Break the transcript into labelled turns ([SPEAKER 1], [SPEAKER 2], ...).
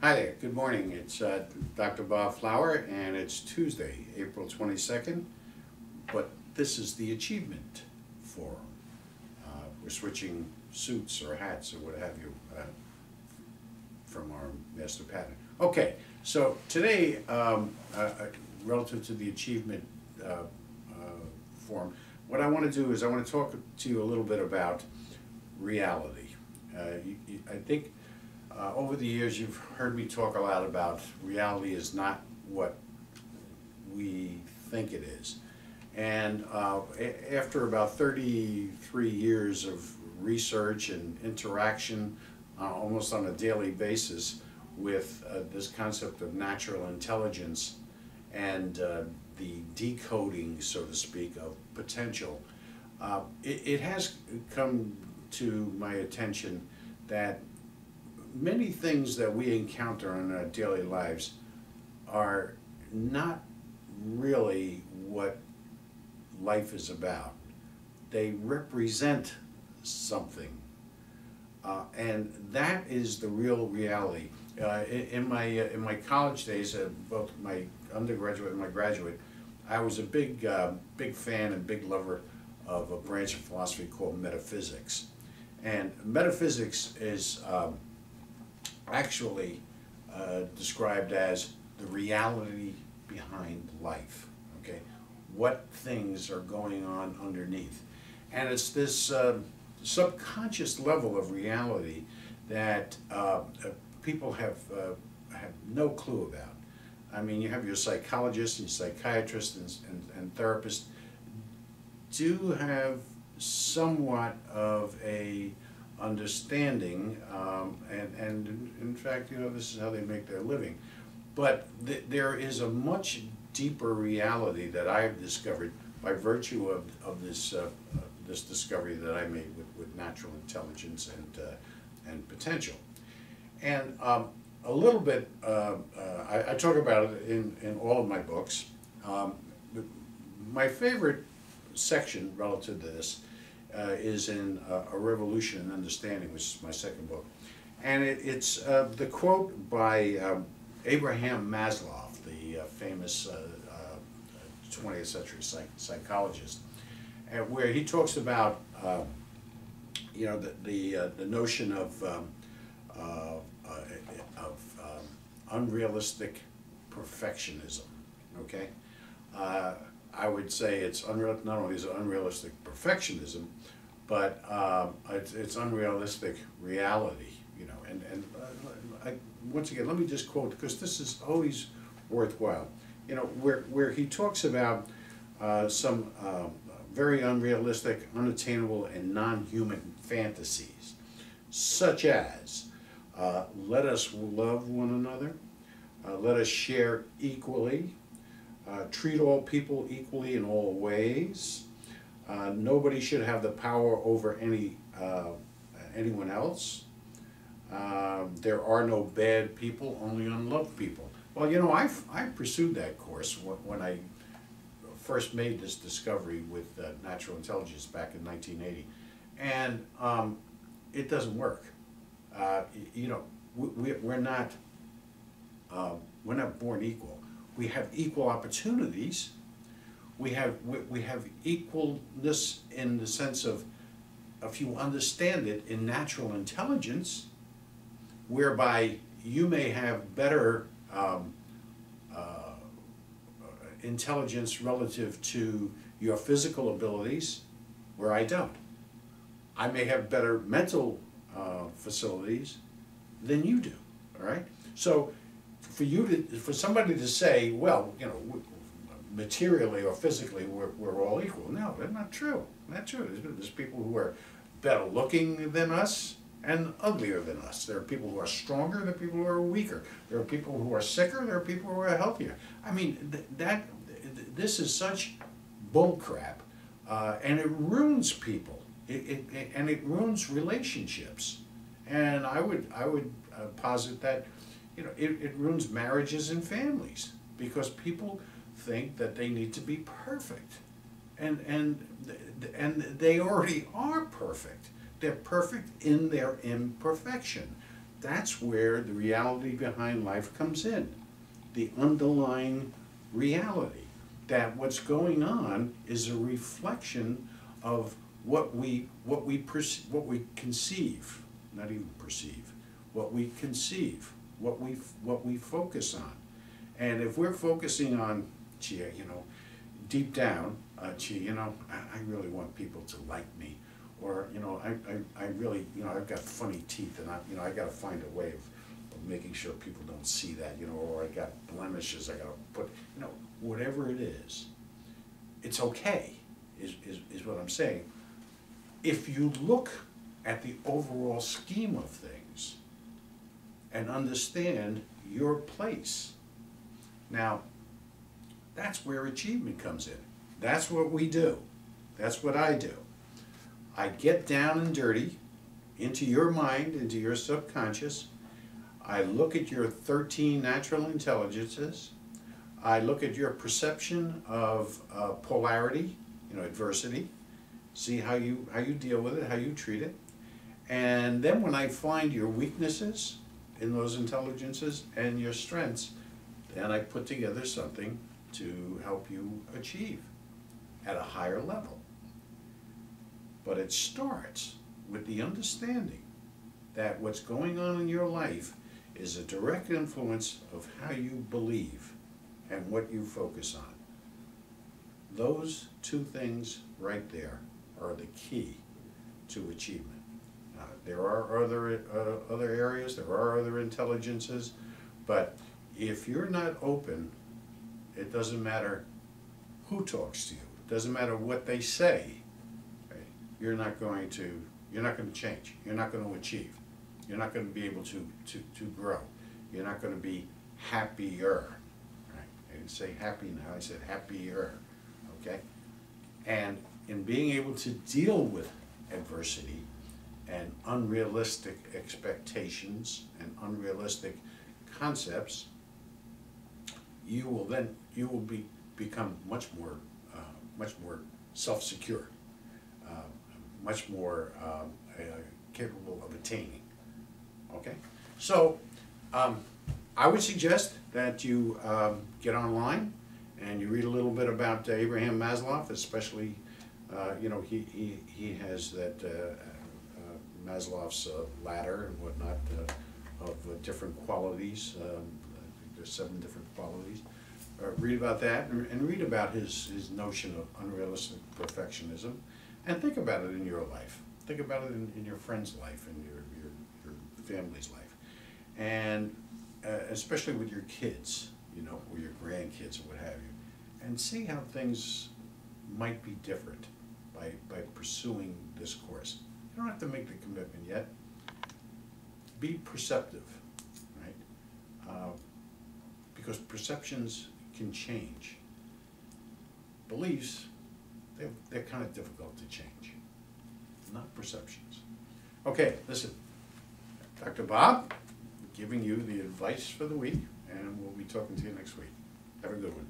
[SPEAKER 1] Hi there, good morning. It's Dr. Bob Flower, and it's Tuesday, April 22nd, but this is the Achievement Forum. We're switching suits or hats or what have you from our master pattern. Okay, so today, relative to the Achievement Forum, what I want to do is I want to talk to you a little bit about reality. I think over the years, you've heard me talk a lot about reality is not what we think it is. And after about 33 years of research and interaction almost on a daily basis with this concept of natural intelligence and the decoding, so to speak, of potential, it has come to my attention that many things that we encounter in our daily lives are not really what life is about. They represent something, and that is the real reality. In my college days, both my undergraduate and my graduate, I was a big fan and big lover of a branch of philosophy called metaphysics, and metaphysics is actually described as the reality behind life, okay? What things are going on underneath. And it's this subconscious level of reality that people have no clue about. I mean, you have your psychologists and psychiatrists and therapists do have somewhat of a understanding, and in fact, you know, this is how they make their living. But there is a much deeper reality that I've discovered by virtue of this this discovery that I made with natural intelligence and potential. And a little bit, I talk about it in all of my books. My favorite section relative to this is in A Revolution in Understanding, which is my second book. And it's the quote by Abraham Maslow, the famous 20th century psychologist, where he talks about you know, the notion of unrealistic perfectionism, okay? I would say it's not only is it unrealistic perfectionism, but it's unrealistic reality, you know. And once again, let me just quote, because this is always worthwhile. You know, where he talks about some very unrealistic, unattainable, and non-human fantasies, such as let us love one another, let us share equally, treat all people equally in all ways. Nobody should have the power over anyone else. There are no bad people, only unloved people. Well, you know, I pursued that course when I first made this discovery with natural intelligence back in 1980, and it doesn't work. You know, we're not born equal. We have equal opportunities. We have equalness in the sense of, if you understand it, in natural intelligence, whereby you may have better intelligence relative to your physical abilities, where I don't. I may have better mental facilities than you do. All right. So for somebody to say, well, you know, materially or physically we're all equal. No, that's not true. Not true. There's people who are better looking than us and uglier than us. There are people who are stronger, there are people who are weaker. There are people who are sicker, there are people who are healthier. I mean, this is such bull crap, and it ruins people. And it ruins relationships. And I would posit that, you know, it ruins marriages and families, because people think that they need to be perfect, and they already are perfect. They're perfect in their imperfection. that's where the reality behind life comes in. The underlying reality that what's going on is a reflection of what we conceive, not even perceive, what we conceive, what we focus on. And if we're focusing on, gee, you know, deep down, gee, you know, I really want people to like me, or, you know, I really, you know, I've got funny teeth, and you know, I got to find a way of making sure people don't see that, you know, or I got blemishes, I got to put, you know, whatever it is, it's okay, is what I'm saying. If you look at the overall scheme of things and understand your place, now, that's where achievement comes in. That's what we do. That's what I do. I get down and dirty into your mind, into your subconscious. I look at your 13 natural intelligences. I look at your perception of polarity, you know, adversity. See how you deal with it, how you treat it. And then when I find your weaknesses in those intelligences and your strengths, then I put together something to help you achieve at a higher level. But it starts with the understanding that what's going on in your life is a direct influence of how you believe and what you focus on. Those two things right there are the key to achievement. There are other areas, there are other intelligences, but if you're not open, it doesn't matter who talks to you. It doesn't matter what they say. Okay? You're not going to change. You're not going to achieve. You're not going to be able to grow. You're not going to be happier. Right? I didn't say happy now, I said happier. Okay? And in being able to deal with adversity and unrealistic expectations and unrealistic concepts, you will become much more self-secure, much more capable of attaining. Okay, so I would suggest that you get online and you read a little bit about Abraham Maslow, especially you know, he has that Maslow's ladder and whatnot of different qualities. I think there's 7 different qualities. Read about that and read about his notion of unrealistic perfectionism, and think about it in your life. Think about it in your friend's life and your family's life, and especially with your kids, you know, or your grandkids or what have you, and see how things might be different by pursuing this course. You don't have to make the commitment yet. Be perceptive, right? Because perceptions can change. Beliefs, they're kind of difficult to change, not perceptions. Okay, listen, Dr. Bob, giving you the advice for the week, and we'll be talking to you next week. Have a good one.